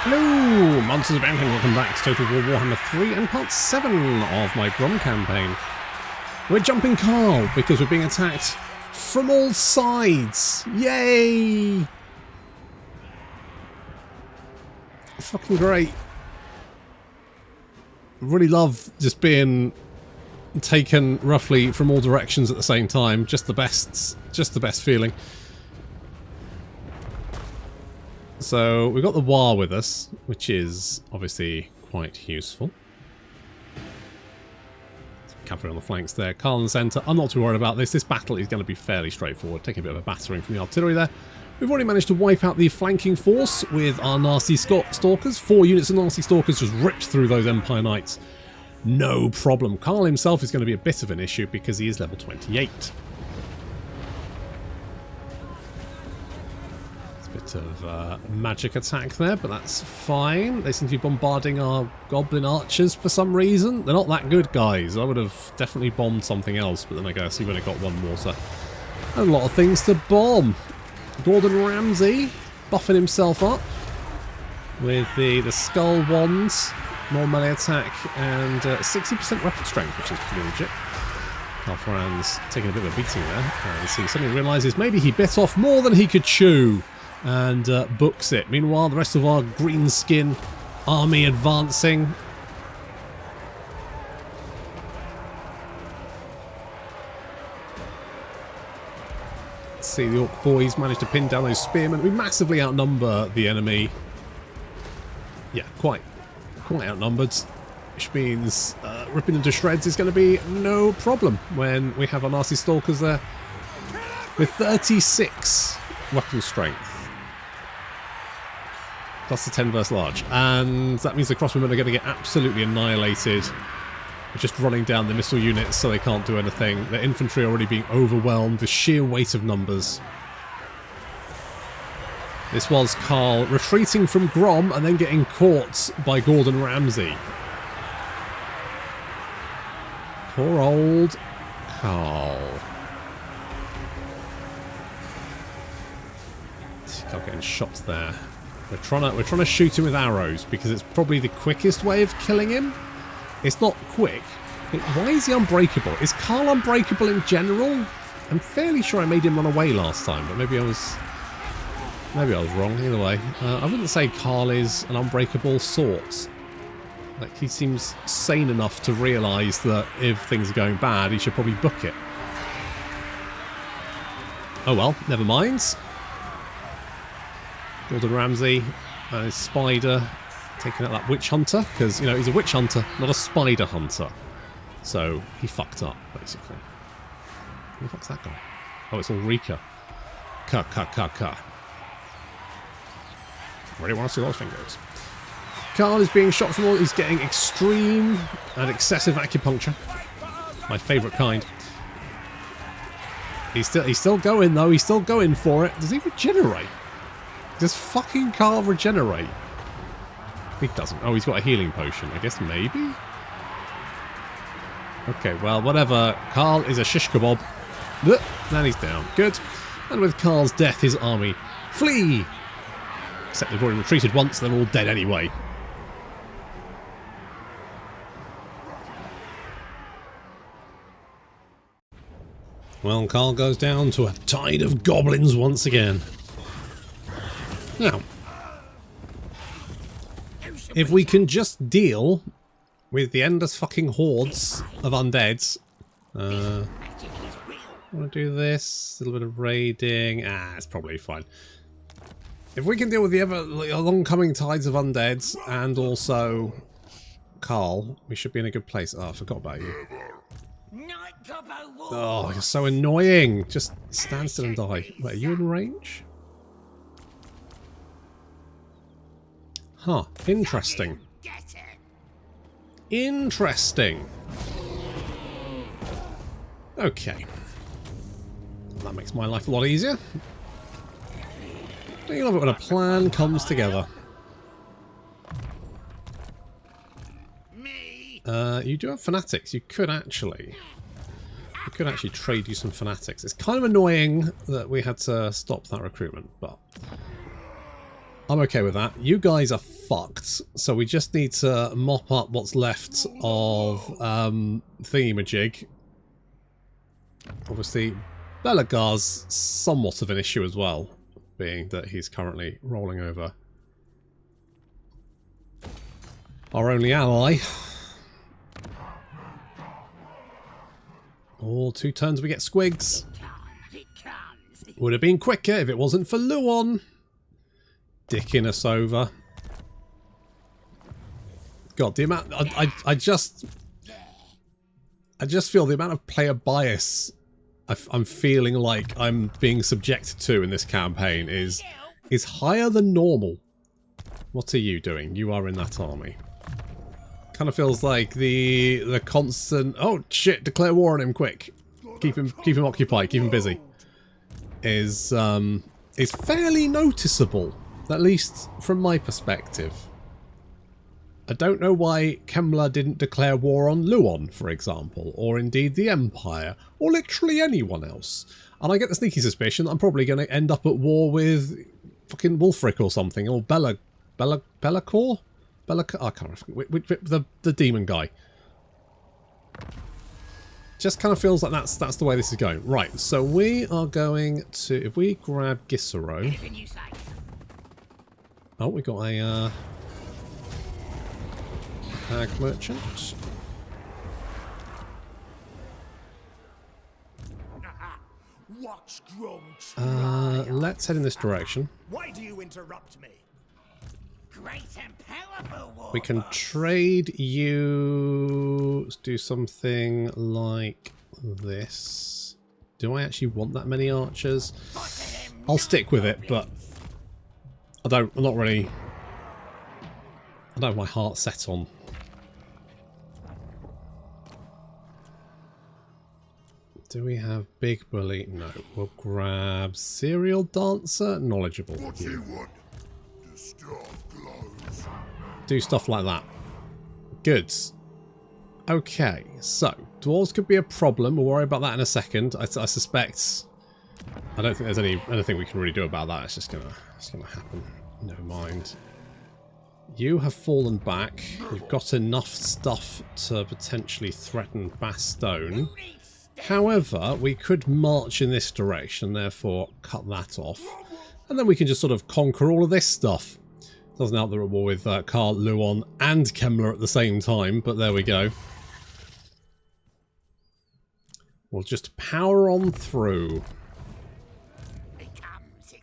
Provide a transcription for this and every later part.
Hello, Monsters of Empire, and welcome back to Total War Warhammer 3 and part 7 of my Grom campaign. We're jumping Carl because we're being attacked from all sides. Yay! Fucking great. Really love just being taken roughly from all directions at the same time. Just the best feeling. So we've got the War with us, which is obviously quite useful. Cavalry on the flanks there, Carl in the centre. I'm not too worried about this. This battle is going to be fairly straightforward, taking a bit of a battering from the artillery there. We've already managed to wipe out the flanking force with our nasty stalkers. 4 units of nasty stalkers just ripped through those Empire Knights. No problem. Carl himself is going to be a bit of an issue because he is level 28. Bit of magic attack there, but that's fine. They seem to be bombarding our goblin archers for some reason. They're not that good, guys. I would have definitely bombed something else, but then I guess we've only got one more, so a lot of things to bomb. Gordon Ramsay buffing himself up with the skull wands, more melee attack, and 60% weapon strength, which is pretty legit. Carl taking a bit of a beating there, and he suddenly realises maybe he bit off more than he could chew. And books it. Meanwhile, the rest of our green skin army advancing. Let's see, the Orc boys managed to pin down those spearmen. We massively outnumber the enemy. Yeah, quite outnumbered. Which means ripping them to shreds is going to be no problem when we have our nasty stalkers there. With 36 weapon strength. Plus the 10 versus large. And that means the crossbowmen are going to get absolutely annihilated. Just running down the missile units so they can't do anything. The infantry are already being overwhelmed. The sheer weight of numbers. This was Carl retreating from Grom and then getting caught by Gordon Ramsay. Poor old Carl. Carl getting shot there. We're trying to shoot him with arrows because it's probably the quickest way of killing him. It's not quick. Why is he unbreakable? Is Carl unbreakable in general? I'm fairly sure I made him run away last time, but maybe I was wrong. Either way, I wouldn't say Carl is an unbreakable sort. Like, he seems sane enough to realise that if things are going bad, he should probably book it. Oh well, never mind. Gordon Ramsay and his spider taking out that witch hunter because, you know, he's a witch hunter, not a spider hunter. So he fucked up, basically. Who the fuck's that guy? Oh, it's all Rika. Ka. Really want to see those fingers. Carl is being shot from all. He's getting extreme and excessive acupuncture. My favourite kind. He's still going though. He's still going for it. Does he regenerate? Does fucking Carl regenerate? He doesn't. Oh, he's got a healing potion. I guess maybe? Okay, well, whatever. Carl is a shish kebab. And he's down. Good. And with Carl's death, his army flee! Except they've already retreated once, they're all dead anyway. Well, Carl goes down to a tide of goblins once again. Now, if we can just deal with the endless fucking hordes of undeads. I want to do this. A little bit of raiding. It's probably fine. If we can deal with the long-coming tides of undeads and also Carl, we should be in a good place. Oh, I forgot about you. Oh, you're so annoying. Just stand still and die. Wait, are you in range? Huh, interesting. Interesting. Okay. That makes my life a lot easier. You love it when a plan comes together. You do have fanatics. You could actually trade you some fanatics. It's kind of annoying that we had to stop that recruitment, but I'm okay with that. You guys are fucked, so we just need to mop up what's left of thingamajig. Obviously, Belagar's somewhat of an issue as well, being that he's currently rolling over our only ally. All 2 turns we get squigs. Would have been quicker if it wasn't for Luon dicking us over. God, the amount I just feel the amount of player bias I'm feeling like I'm being subjected to in this campaign is higher than normal. What are you doing? You are in that army. Kind of feels like the constant, oh shit, declare war on him quick. Keep him occupied, keep him busy. Is fairly noticeable, at least from my perspective. I don't know why Kemmler didn't declare war on Luon, for example, or indeed the Empire, or literally anyone else. And I get the sneaky suspicion that I'm probably going to end up at war with fucking Wulfric or something, or Be'lakor? I can't remember. The demon guy. Just kind of feels like that's the way this is going. Right, so we are going to, if we grab Gisero. Oh, we got a ag merchant. Let's head in this direction. Why do you interrupt me? Great and powerful war. We can trade you. Let's do something like this. Do I actually want that many archers? I'll stick with it, but I'm not really. I don't have my heart set on. Do we have Big Bully? No. We'll grab Serial Dancer. Knowledgeable. What do you want? To start blows. Do stuff like that. Good. Okay, so dwarves could be a problem. We'll worry about that in a second. I suspect. I don't think there's anything we can really do about that. It's just gonna happen. Never mind. You have fallen back. You've got enough stuff to potentially threaten Bastogne. However, we could march in this direction, therefore cut that off. And then we can just sort of conquer all of this stuff. Doesn't help that we're at war with Karl, Luon and Kemmler at the same time, but there we go. We'll just power on through. It comes.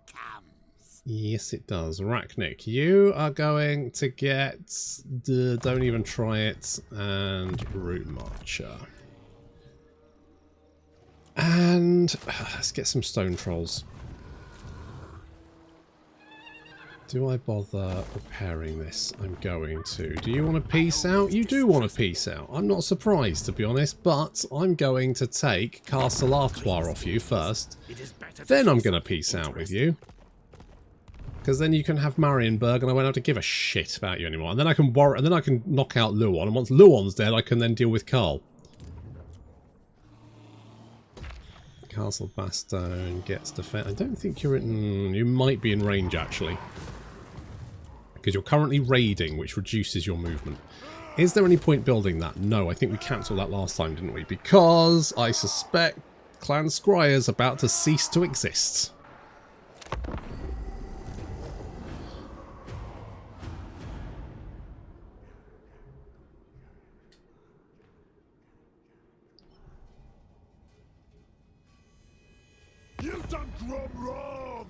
Yes, it does. Rachnik, you are going to get... don't even try it. And Root Marcher. And let's get some stone trolls. Do I bother repairing this? I'm going to. Do you want to peace out? You do want to peace out. I'm not surprised, to be honest, but I'm going to take Castle Artois off you first. Then I'm going to peace out with you. Because then you can have Marienburg and I won't have to give a shit about you anymore. And then I can worry, and then I can knock out Luon. And once Luon's dead, I can then deal with Karl. Castle Bastogne gets defense. I don't think you're in... you might be in range, actually. Because you're currently raiding, which reduces your movement. Is there any point building that? No, I think we cancelled that last time, didn't we? Because I suspect Clan Scryer's about to cease to exist. You've done Grom wrong.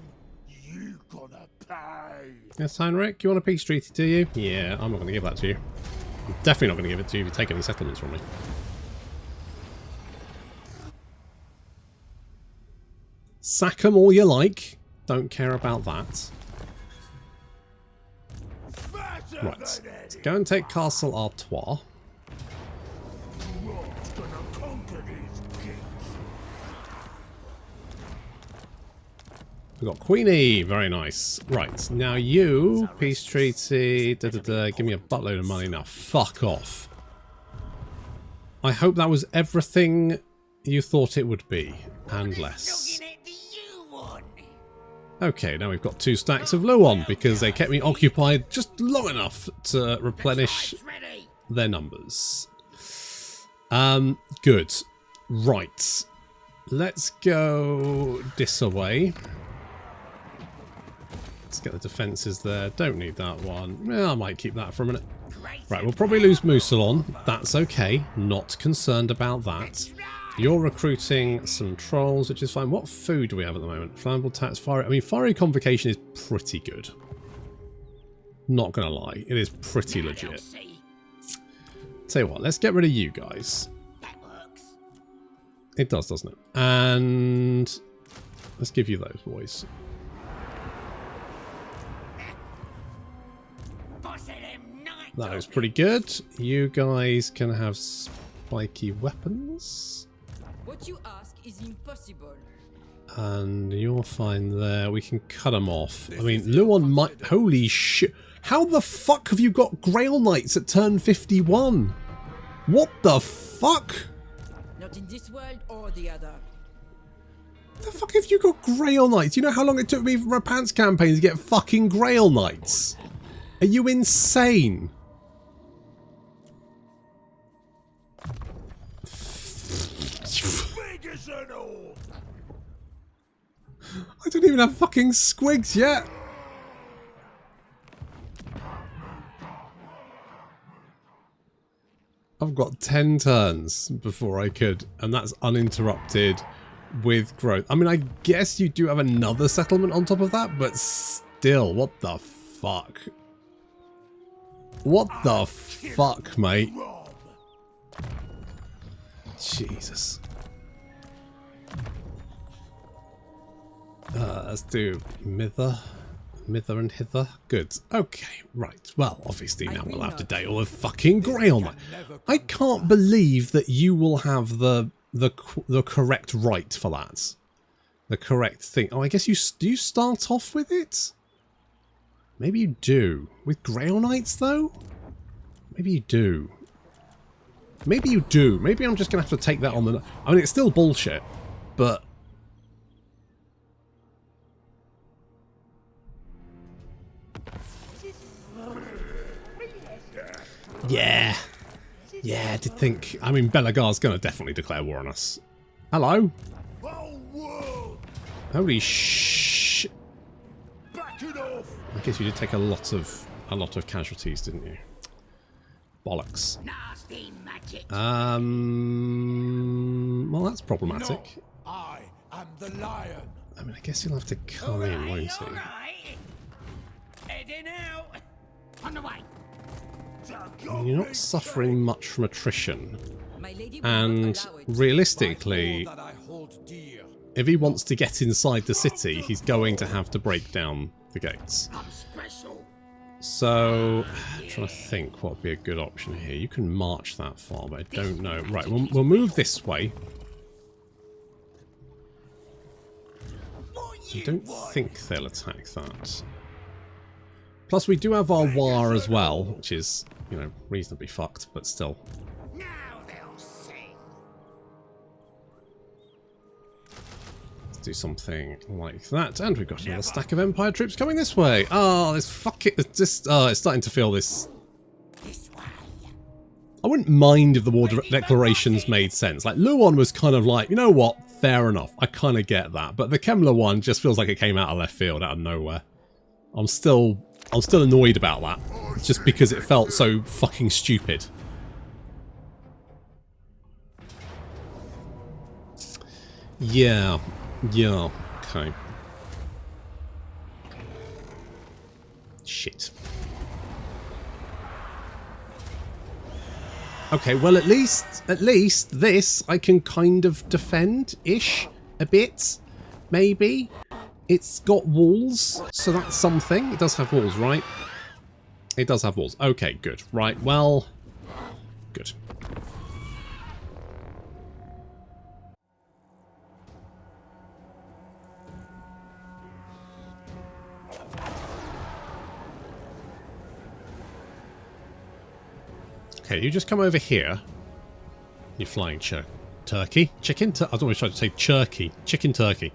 You gonna pay. Yes, Heinrich, you want a peace treaty, do you? Yeah, I'm not going to give that to you. I'm definitely not going to give it to you if you take any settlements from me. Sack them all you like. Don't care about that. Right, let's go and take Castle Artois. What's gonna conquer these kings? We've got Queenie, very nice. Right, now you, peace treaty, give me a buttload of money now. Fuck off. I hope that was everything you thought it would be, and less. Okay, now we've got 2 stacks of Luon because they kept me occupied just long enough to replenish Ready. their numbers. Good. Right. Let's go this away. Let's get the defences there. Don't need that one. Yeah, I might keep that for a minute. Right, we'll probably lose Musalon. That's okay. Not concerned about that. You're recruiting some trolls, which is fine. What food do we have at the moment? Flammable tax, fiery... I mean, fiery convocation is pretty good. Not gonna lie. It is pretty legit. Tell you what, let's get rid of you guys. That works. It does, doesn't it? And let's give you those boys. That was pretty good. You guys can have spiky weapons. What you ask is impossible. And you're fine there. We can cut them off. I mean, Luon might... Holy shit. How the fuck have you got Grail Knights at turn 51? What the fuck? Not in this world or the other. The fuck have you got Grail Knights? You know how long it took me for a Pants campaign to get fucking Grail Knights? Are you insane? Big as an orc. I don't even have fucking squigs yet. I've got 10 turns before I could, and that's uninterrupted with growth. I mean, I guess you do have another settlement on top of that, but still, what the fuck? What the fuck, mate? Jesus. Let's do Mither and Hither. Good. Okay, right. Well, obviously now we'll have to deal with fucking Grail Knight. I can't believe that you will have the correct right for that. The correct thing. Oh, I guess do you start off with it? Maybe you do. With Grail Knights, though? Maybe you do. Maybe you do. Maybe I'm just going to have to take that on the... I mean, it's still bullshit, but... Yeah. Yeah, I did think... I mean, Belagar's going to definitely declare war on us. Hello? Holy shit. Back it off. I guess you did take a lot of casualties, didn't you? Bollocks. Nasty magic. Well, that's problematic. No, I am the lion. I mean, I guess he'll have to come in, won't he? Alright. Heading out. On the way. I mean, you're not suffering much from attrition. My lady will And not allow it. realistically, That I hold dear. if he wants to get inside the city, he's going to have to break down the gates. I'm special. So, I'm trying to think what would be a good option here. You can march that far, but I don't know. Right, we'll move this way. I don't think they'll attack that. Plus, we do have our war as well, which is, you know, reasonably fucked, but still. Now they'll see. Let's do something like that. And we've got another stack of Empire troops coming this way. Oh, this fucking... It's just... Oh, it's starting to feel this... This way. I wouldn't mind if the war declarations made sense. Like, Luon was kind of like, you know what? Fair enough. I kind of get that. But the Kemmler one just feels like it came out of left field, out of nowhere. I'm still annoyed about that. Just because it felt so fucking stupid. Yeah. Yeah. Okay. Shit. Okay, well at least this I can kind of defend-ish a bit, maybe. It's got walls, so that's something. It does have walls, right? It does have walls. Okay, good. Right, well, good. Okay, you just come over here. You flying turkey? Chicken? I was always trying to say churkey. Chicken turkey.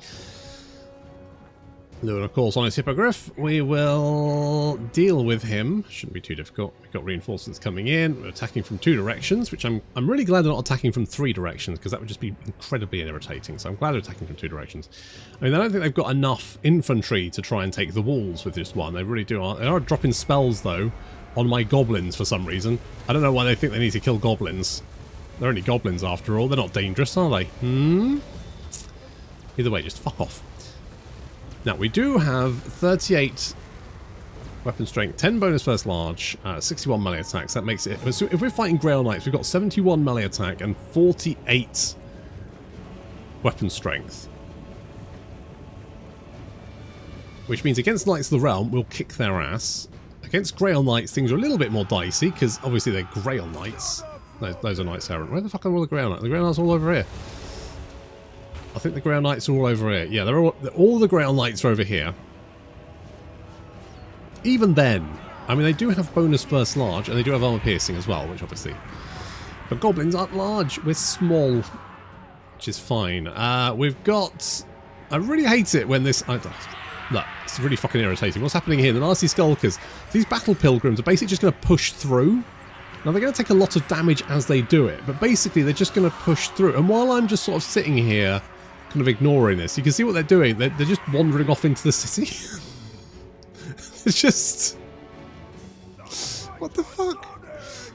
Though, of course, on his Hippogriff, we will deal with him. Shouldn't be too difficult. We've got reinforcements coming in. We're attacking from 2 directions, which I'm really glad they're not attacking from 3 directions, because that would just be incredibly irritating. So I'm glad they're attacking from 2 directions. I mean, I don't think they've got enough infantry to try and take the walls with this one. They really do. They are dropping spells, though, on my goblins for some reason. I don't know why they think they need to kill goblins. They're only goblins after all. They're not dangerous, are they? Either way, just fuck off. Now, we do have 38 weapon strength, 10 bonus first large, 61 melee attacks. That makes it... So if we're fighting Grail Knights, we've got 71 melee attack and 48 weapon strength. Which means against Knights of the Realm, we'll kick their ass. Against Grail Knights, things are a little bit more dicey, because obviously they're Grail Knights. Those are Knights Errant. Where the fuck are all the Grail Knights? The Grail Knights are all over here. I think the Grail Knights are all over here. Yeah, all the Grail Knights are over here. Even then, I mean, they do have bonus first large, and they do have armor piercing as well, which obviously... But goblins aren't large. We're small, which is fine. We've got... I really hate it when this... Look, it's really fucking irritating. What's happening here? The Nasty Skulkers. These battle pilgrims are basically just going to push through. Now, they're going to take a lot of damage as they do it, but basically they're just going to push through. And while I'm just sort of sitting here, kind of ignoring this, you can see what they're doing. They're just wandering off into the city. It's just... What the fuck?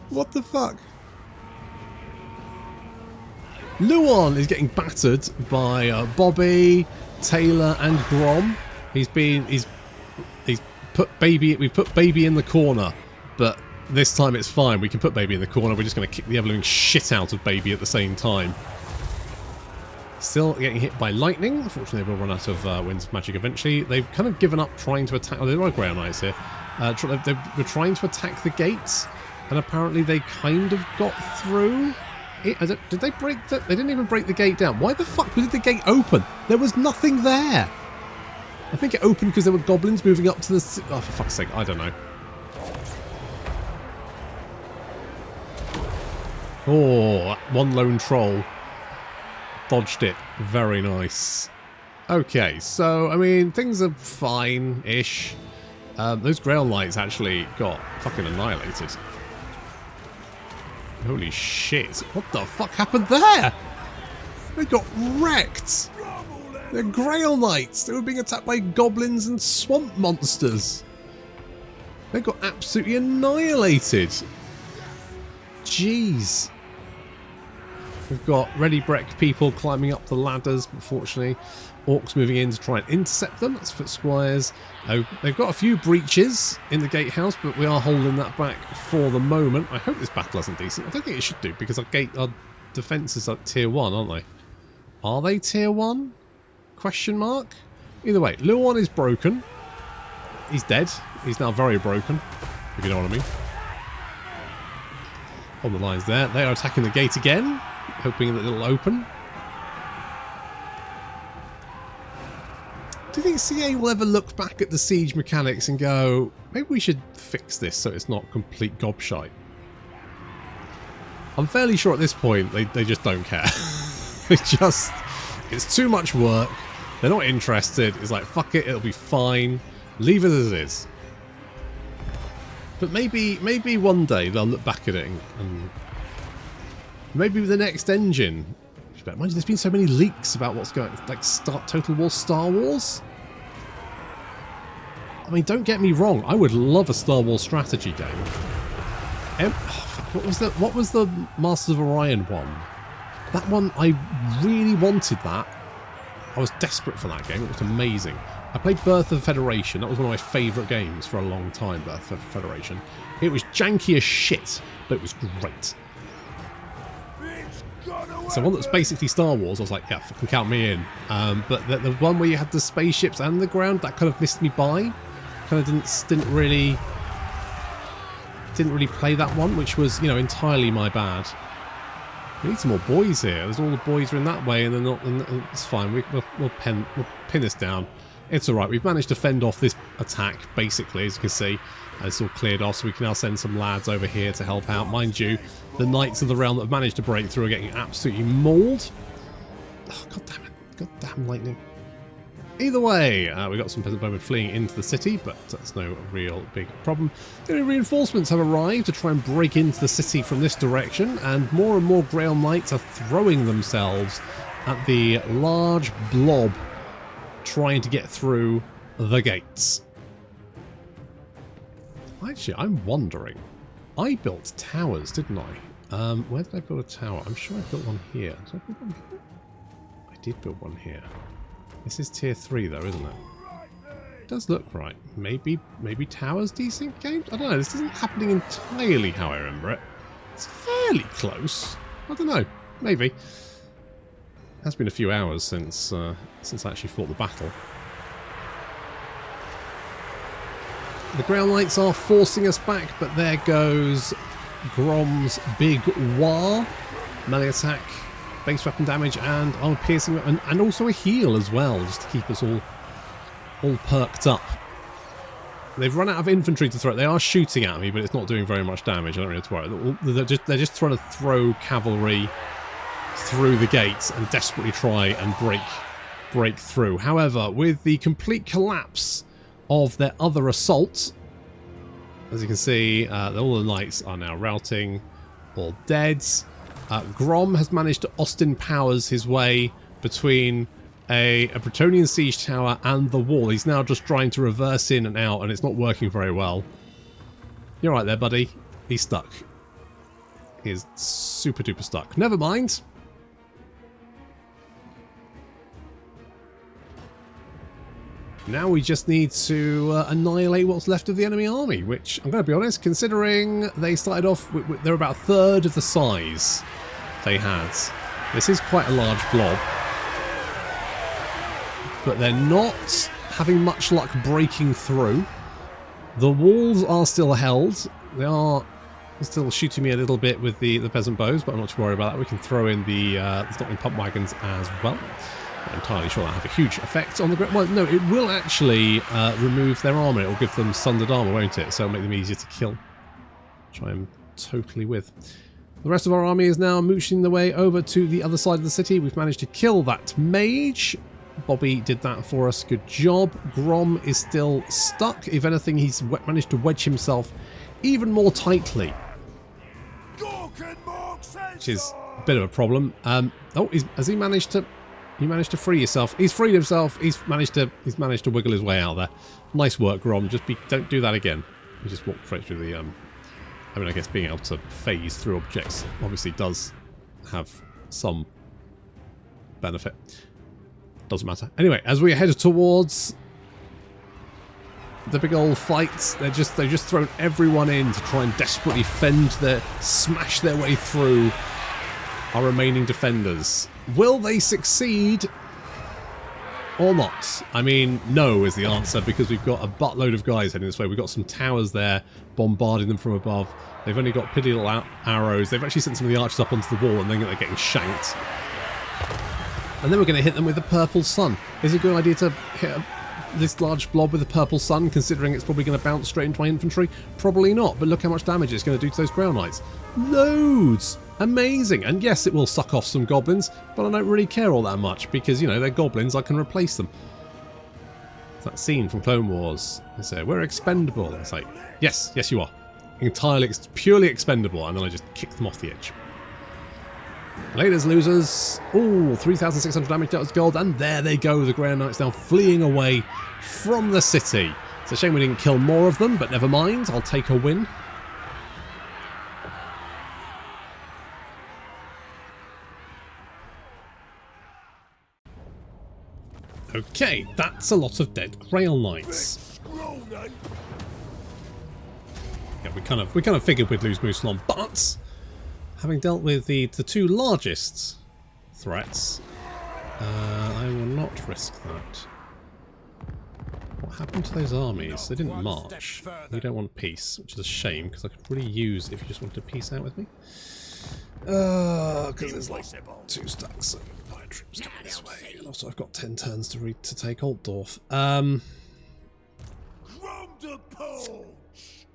What the fuck? Luon is getting battered by Bobby, Taylor, and Grom. We've put Baby in the corner, but this time it's fine. We can put Baby in the corner. We're just going to kick the ever-living shit out of Baby at the same time. Still getting hit by lightning. Unfortunately, they will run out of Winds of Magic eventually. They've kind of given up trying to attack... Oh, there are Grail Knights here. They were trying to attack the gates, and apparently they kind of got through. Did they break the... They didn't even break the gate down. Why the fuck did the gate open? There was nothing there. I think it opened because there were goblins moving up to the... Oh, for fuck's sake, I don't know. Oh, one lone troll. Dodged it. Very nice. Okay, so, I mean, things are fine-ish. Those Grail Knights actually got fucking annihilated. Holy shit. What the fuck happened there? They got wrecked. They're Grail Knights. They were being attacked by goblins and swamp monsters. They got absolutely annihilated. Jeez. We've got Ready Breck people climbing up the ladders, unfortunately. Orcs moving in to try and intercept them. That's Foot Squires. They've got a few breaches in the gatehouse, but we are holding that back for the moment. I hope this battle isn't decent. I don't think it should do, because our defences are tier 1, aren't they? Are they tier 1? Question mark? Either way, Luon is broken. He's dead. He's now very broken, if you know what I mean. On the lines there. They are attacking the gate again, hoping that it'll open. Do you think CA will ever look back at the siege mechanics and go, maybe we should fix this so it's not complete gobshite? I'm fairly sure at this point they just don't care. It's too much work. They're not interested. It's like, fuck it, it'll be fine. Leave it as it is. But maybe one day they'll look back at it and maybe with the next engine. Mind you, there's been so many leaks about what's going on, like Total War Star Wars. I mean, don't get me wrong, I would love a Star Wars strategy game. What was the Masters of Orion one? That one, I really wanted that. I was desperate for that game. It was amazing. I played Birth of the Federation. That was one of my favourite games for a long time, Birth of the Federation. It was janky as shit, but it was great. So one that's basically Star Wars, I was like, yeah, fucking count me in. But the one where you had the spaceships and the ground, that kind of missed me by. Kind of didn't really play that one, which was, you know, entirely my bad. We need some more boys here. There's all the boys are in that way, and they're not. And it's fine. We'll pin this down. It's all right. We've managed to fend off this attack, basically, as you can see. It's all cleared off, so we can now send some lads over here to help out. Mind you, the Knights of the Realm that have managed to break through are getting absolutely mauled. Oh, God damn it. God damn lightning. Either way, we got some peasant bowmen fleeing into the city, but that's no real big problem. The only reinforcements have arrived to try and break into the city from this direction, and more Grail Knights are throwing themselves at the large blob trying to get through the gates. Actually, I'm wondering. I built towers, didn't I? Where did I build a tower? I'm sure I built one here. Did I build one here? I did build one here. This is tier 3 though, isn't it? It does look right. Maybe towers desync games? I don't know. This isn't happening entirely how I remember it. It's fairly close. I don't know. Maybe. It has been a few hours since I actually fought the battle. The Grail Knights are forcing us back, but there goes Grom's big War. Melee attack, base weapon damage, and armor piercing weapon, and also a heal as well, just to keep us all perked up. They've run out of infantry to throw. They are shooting at me, but it's not doing very much damage. I don't really have to worry. They're just trying to throw cavalry through the gates and desperately try and break through. However, with the complete collapse of their other assault, as you can see, all the knights are now routing, all dead. Grom has managed to Austin Powers his way between a Bretonnian siege tower and the wall. He's now just trying to reverse in and out, and it's not working very well. You're right there, buddy. He's stuck. He is super duper stuck. Never mind. Now we just need to annihilate what's left of the enemy army, which, I'm going to be honest, considering they started off, they're about a third of the size they had. This is quite a large blob. But they're not having much luck breaking through. The walls are still held. They are still shooting me a little bit with the peasant bows, but I'm not too worried about that. We can throw in the Stockman pump wagons as well. Not entirely sure that'll have a huge effect on the ground. Well, no, it will actually remove their armour. It will give them sundered armour, won't it? So it'll make them easier to kill. Which I am totally with. The rest of our army is now mooching their way over to the other side of the city. We've managed to kill that mage. Bobby did that for us. Good job. Grom is still stuck. If anything, he's managed to wedge himself even more tightly, which is a bit of a problem. Oh, has he managed to? You managed to free yourself. He's freed himself. He's managed to wiggle his way out there. Nice work, Grom. Don't do that again. He just walked straight through the. I mean, I guess being able to phase through objects obviously does have some benefit. Doesn't matter. Anyway, as we head towards the big old fights, they've just thrown everyone in to try and desperately smash their way through our remaining defenders. Will they succeed or not? I mean, no is the answer, because we've got a buttload of guys heading this way. We've got some towers there bombarding them from above. They've only got piddly little arrows. They've actually sent some of the archers up onto the wall, and then they're getting shanked. And then we're going to hit them with the purple sun. Is it a good idea to hit this large blob with the purple sun, considering it's probably going to bounce straight into my infantry? Probably not, but look how much damage it's going to do to those Grail Knights. Loads! Amazing! And yes, it will suck off some goblins, but I don't really care all that much, because, you know, they're goblins, I can replace them. That scene from Clone Wars. They say, we're expendable. It's like, yes, yes you are. Entirely, purely expendable, and then I just kick them off the edge. Laters, losers. Ooh, 3,600 damage, that was gold, and there they go, the Grail Knights now fleeing away from the city. It's a shame we didn't kill more of them, but never mind, I'll take a win. Okay, that's a lot of dead Grail Knights. Yeah, we kind of figured we'd lose Mousselon, but having dealt with the two largest threats, I will not risk that. What happened to those armies? They didn't march. We don't want peace, which is a shame, because I could really use if you just wanted to peace out with me. Because there's like 2 stacks of fire troops coming this way, and also I've got 10 turns to take Altdorf. Grom the Paunch.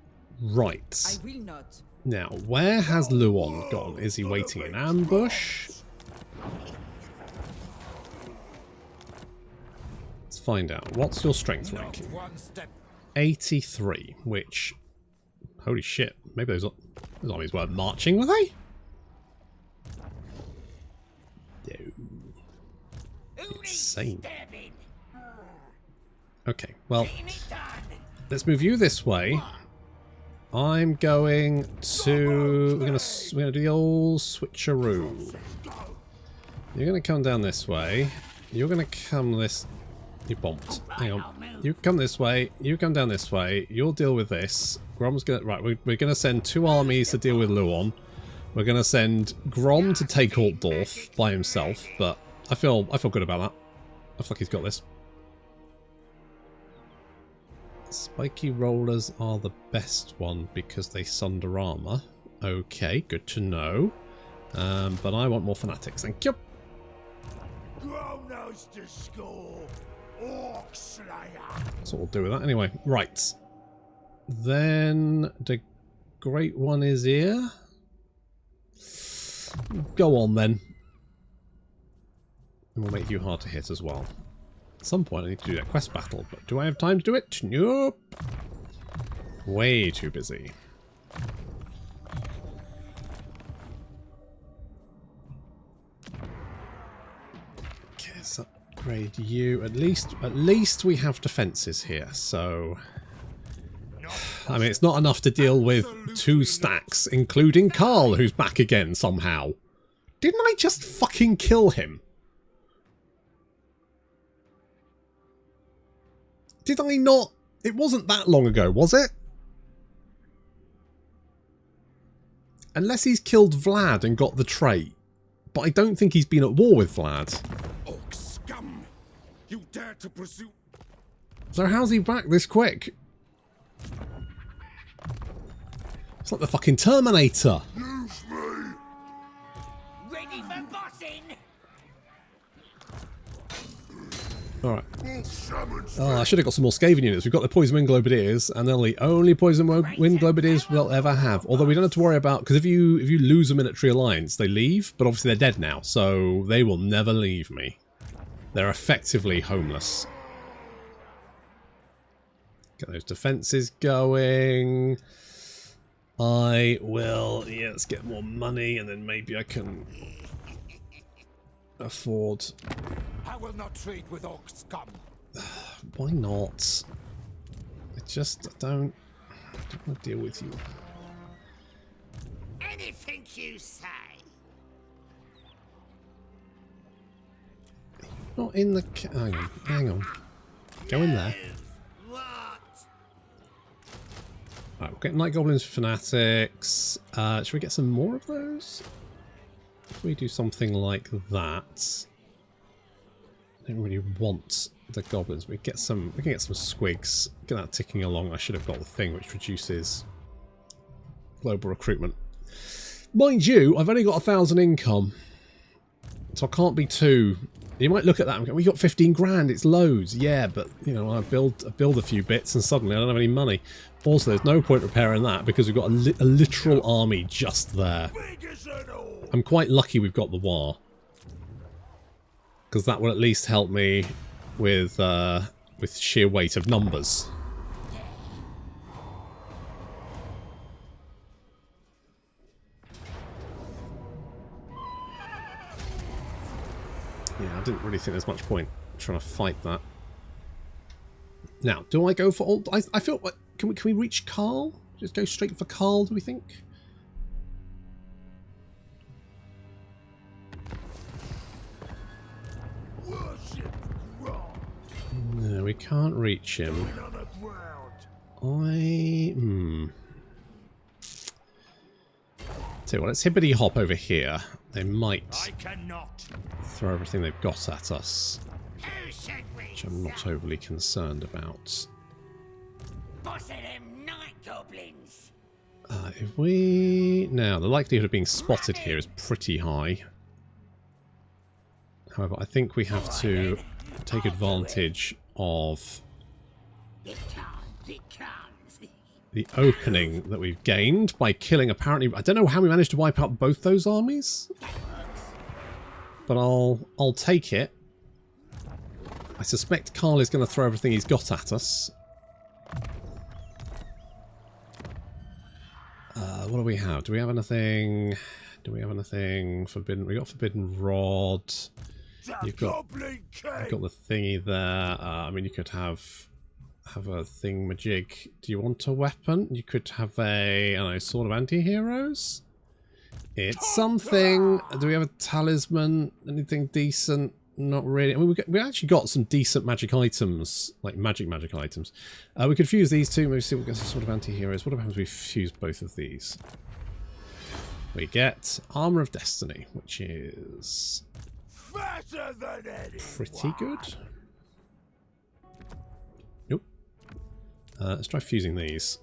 I Right. will not. Now, where has Luon gone? Is he waiting in ambush? Let's find out. What's your strength Not ranking? one step. 83, which... Holy shit. Maybe those armies weren't marching, were they? No. Insane. Stabbing. Okay, well, Getting it done. let's move you this way. I'm going to... We're gonna do the old switcheroo. You're gonna come down this way. You're gonna come this... You bombed. Hang on. You come this way. You come down this way. You'll deal with this. Grom's gonna... Right, we're gonna send 2 armies to deal with Luon. We're gonna send Grom to take Altdorf by himself, but I feel good about that. I feel like he's got this. Spiky rollers are the best one because they sunder armor. Okay, good to know. But I want more fanatics. Thank you. Grom knows to score. Orc Slayer. That's what we'll do with that anyway. Right. Then the great one is here. Go on then. And we'll make you hard to hit as well. At some point I need to do that quest battle, but do I have time to do it? Nope. Way too busy. Okay, let's upgrade you. At least we have defenses here, so... I mean, it's not enough to deal with 2 stacks, including Carl, who's back again somehow. Didn't I just fucking kill him? Did I not? It wasn't that long ago, was it? Unless he's killed Vlad and got the trait. But I don't think he's been at war with Vlad. Orc scum! You dare to pursue... So how's he back this quick? It's like the fucking Terminator. Use me. Ready for bossing! Alright. Wolf summons Oh, I should have got some more Skaven units. We've got the Poison Wind Globadiers, and they're the only Poison Wind Globadiers we'll ever have. Although we don't have to worry about... Because if you lose a military alliance, they leave, but obviously they're dead now, so they will never leave me. They're effectively homeless. Get those defences going. I will... Yeah, let's get more money, and then maybe I can afford... I will not trade with orc scum. Why not? I just don't want to deal with you. Anything you say. Not in the... Hang on. Go in there. What? Right, we'll get Night Goblins for Fanatics. Should we get some more of those? If we do something like that... I don't really want the goblins. We can get some squigs. Get that ticking along. I should have got the thing which reduces global recruitment. Mind you, I've only got 1,000 income, so I can't be too... You might look at that and go, we got 15 grand, it's loads. Yeah, but you know, I build a few bits and suddenly I don't have any money. Also, there's no point repairing that because we've got a literal army just there. I'm quite lucky we've got the War, because that will at least help me with sheer weight of numbers. Yeah, I didn't really think there's much point trying to fight that. Now, do I go for all? I feel like can we reach Carl? Just go straight for Carl, do we think? No, we can't reach him. Tell you what, let's hippity hop over here. They might throw everything they've got at us, which I'm not overly concerned about. If we... Now, the likelihood of being spotted here is pretty high. However, I think we have to take advantage of the opening that we've gained by killing apparently... I don't know how we managed to wipe out both those armies, but I'll take it. I suspect Carl is going to throw everything he's got at us. What do we have? Do we have anything? Do we have anything forbidden? We got forbidden rod. You've got the thingy there. I mean, you could have a thingamajig. Do you want a weapon? You could have a, I don't know, sword of anti-heroes. It's something. Do we have a talisman? Anything decent? Not really. I mean, we actually got some decent magic items, like magic items. We could fuse these two. Maybe see what gets a sort of anti-heroes. What happens if we fuse both of these? We get Armor of Destiny, which is pretty good. Nope. Let's try fusing these.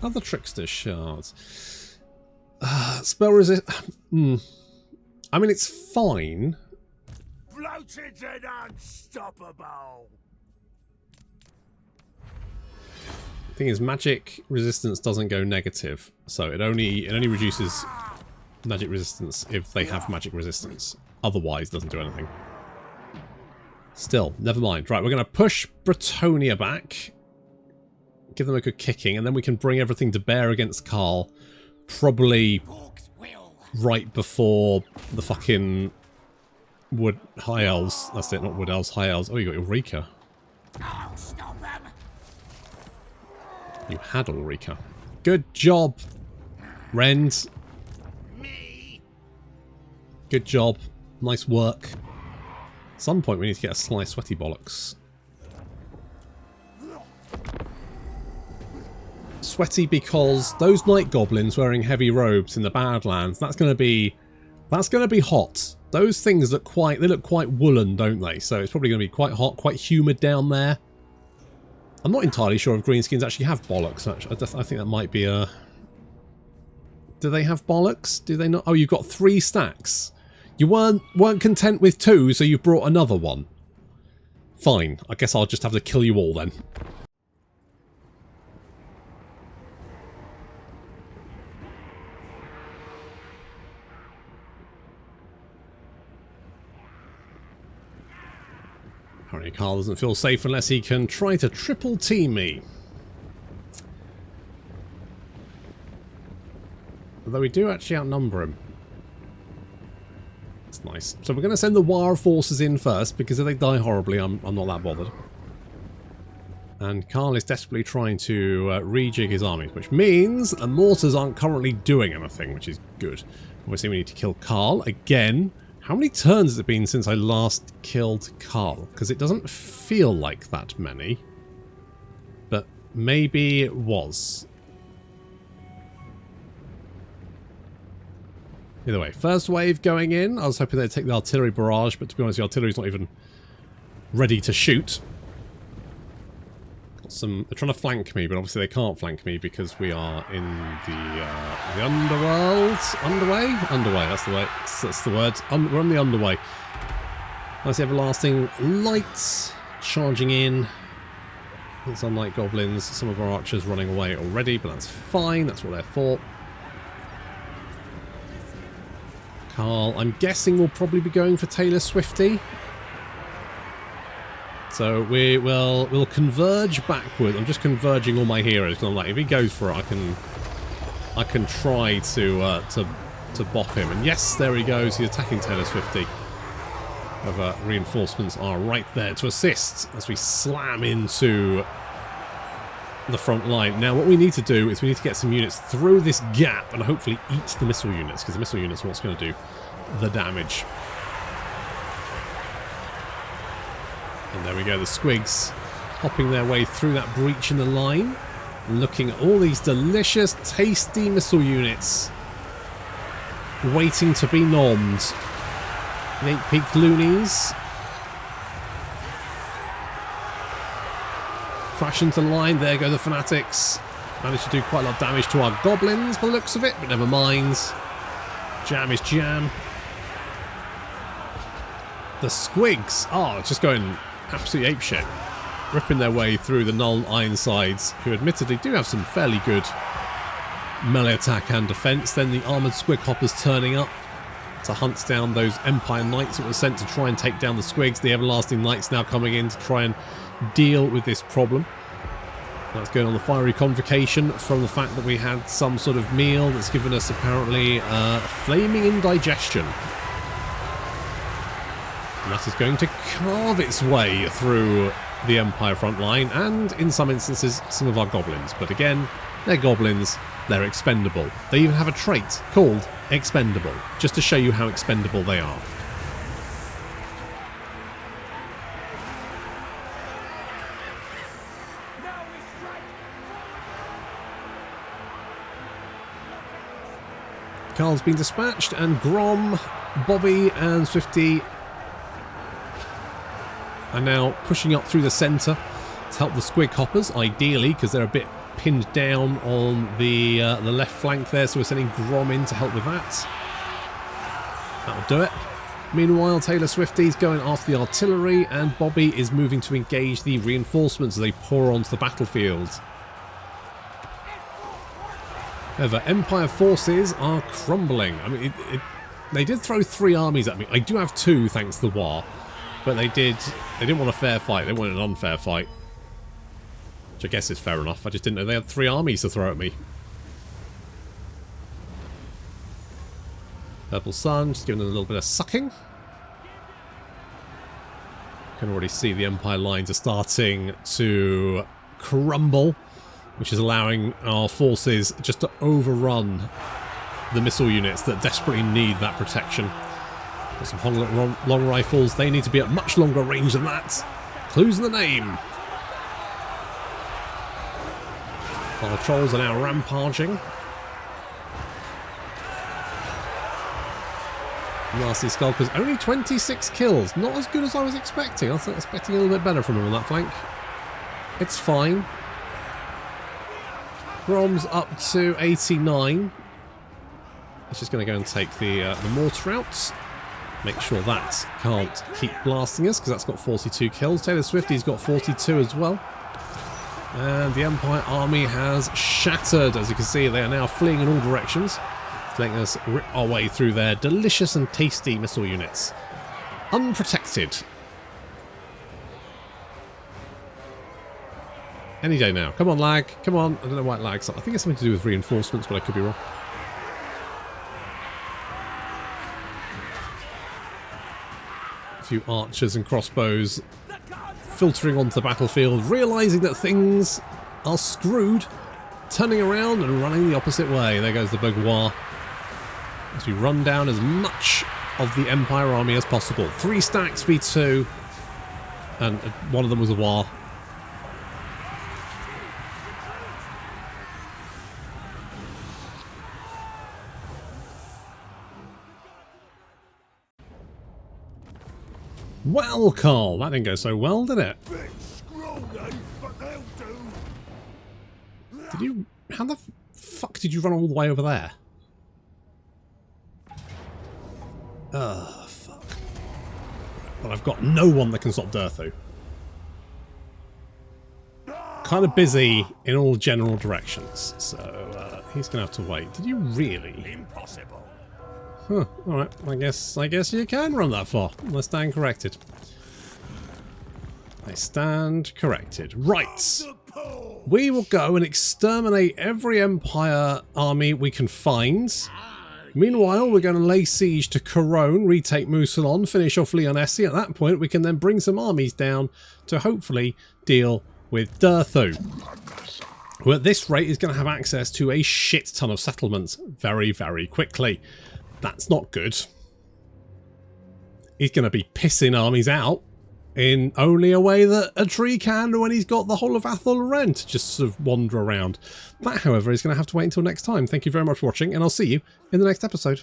Other Trickster shards. Spell resist. I mean, it's fine. Bloated and unstoppable. The thing is, magic resistance doesn't go negative, so it only reduces magic resistance if they have magic resistance. Otherwise, it doesn't do anything. Still, never mind. Right, we're going to push Bretonnia back, give them a good kicking, and then we can bring everything to bear against Carl. Probably right before the fucking wood high elves. That's it, not wood elves, high elves. Oh, you got Ulrika. I'll stop them. You had Ulrika. Good job, Rend. Me. Good job. Nice work. At some point we need to get a slice sweaty bollocks. Sweaty because those night goblins wearing heavy robes in the Badlands, that's going to be hot. Those things look quite woolen, don't they? So it's probably going to be quite hot, quite humid down there. I'm not entirely sure if greenskins actually have bollocks. Actually, I think that might be a... Do they have bollocks? Do they not? Oh, you've got 3 stacks. You weren't content with 2, so you've brought another one. Fine. I guess I'll just have to kill you all then. Apparently Carl doesn't feel safe unless he can try to triple team me. Although we do actually outnumber him. That's nice. So we're going to send the War forces in first, because if they die horribly, I'm not that bothered. And Carl is desperately trying to rejig his armies, which means the mortars aren't currently doing anything, which is good. Obviously we need to kill Carl again. How many turns has it been since I last killed Carl? Because it doesn't feel like that many. But maybe it was. Either way, first wave going in. I was hoping they'd take the artillery barrage, but to be honest, the artillery's not even ready to shoot. They're trying to flank me, but obviously they can't flank me because we are in the underworld. Underway. That's the way. That's the word. We're on the underway. Nice everlasting lights charging in. It's unlike goblins. Some of our archers running away already, but that's fine. That's what they're for. Carl, I'm guessing we'll probably be going for Taylor Swifty. So we'll converge backward. I'm just converging all my heroes because I'm like, if he goes for it, I can try to bop him. And yes, there he goes. He's attacking Taylor Swifty. However, reinforcements are right there to assist as we slam into the front line. Now, what we need to do is we need to get some units through this gap and hopefully eat the missile units, because the missile units are what's going to do the damage. And there we go, the squigs hopping their way through that breach in the line, looking at all these delicious, tasty missile units waiting to be nommed. The 8-peaked loonies crash into the line. There go the fanatics. Managed to do quite a lot of damage to our goblins by the looks of it, but never mind. Jam is jam. The squigs are just going absolutely apeshit, ripping their way through the Null Ironsides, who admittedly do have some fairly good melee attack and defense. Then the armored squig hoppers turning up, to hunt down those Empire Knights that were sent to try and take down the Squigs. The Everlasting Knights now coming in to try and deal with this problem. That's going on the fiery convocation from the fact that we had some sort of meal that's given us apparently flaming indigestion. And that is going to carve its way through the Empire front line and, in some instances, some of our goblins. But again, they're goblins, they're expendable. They even have a trait called expendable, just to show you how expendable they are. Carl's been dispatched, and Grom, Bobby and Swifty are now pushing up through the centre to help the Squig Hoppers, ideally, because they're a bit pinned down on the left flank there, so we're sending Grom in to help with that. That'll do it. Meanwhile, Taylor Swifty's going after the artillery, and Bobby is moving to engage the reinforcements as they pour onto the battlefield. However, Empire forces are crumbling. I mean, they did throw 3 armies at me. I do have 2 thanks to the war, but they didn't want a fair fight. They wanted an unfair fight, which I guess is fair enough. I just didn't know they had 3 armies to throw at me. Purple Sun, just giving them a little bit of sucking. You can already see the Empire lines are starting to crumble, which is allowing our forces just to overrun the missile units that desperately need that protection. Got some long rifles. They need to be at much longer range than that. Clues in the name. Our trolls are now rampaging. Nasty Skulkers, only 26 kills. Not as good as I was expecting. I was expecting a little bit better from him on that flank. It's fine. Grom's up to 89. He's just going to go and take the mortar out. Make sure that can't keep blasting us, because that's got 42 kills. Taylor Swifty's got 42 as well. And the Empire army has shattered. As you can see, they are now fleeing in all directions, letting us rip our way through their delicious and tasty missile units. Unprotected. Any day now. Come on, lag. Come on. I don't know why it lags. I think it's something to do with reinforcements, but I could be wrong. A few archers and crossbows filtering onto the battlefield, realising that things are screwed, turning around and running the opposite way. There goes the Bugwar. As we run down as much of the Empire army as possible. 3 stacks v2, and one of them was a war. Well, Carl, that didn't go so well, did it? Bit scrawny, but they'll do. Did you... How the fuck did you run all the way over there? Ugh, fuck. Well, I've got no one that can stop Durthu. Kind of busy in all general directions, so he's going to have to wait. Did you really? Impossible. Huh, alright, I guess you can run that far. I stand corrected. I stand corrected. Right. We will go and exterminate every Empire army we can find. Meanwhile, we're going to lay siege to Corone, retake Mousillon, finish off Leonesi. At that point, we can then bring some armies down to hopefully deal with Durthu, who at this rate is going to have access to a shit ton of settlements very, very quickly. That's not good. He's going to be pissing armies out in only a way that a tree can when he's got the whole of Athol Loren to just sort of wander around. That, however, is going to have to wait until next time. Thank you very much for watching, and I'll see you in the next episode.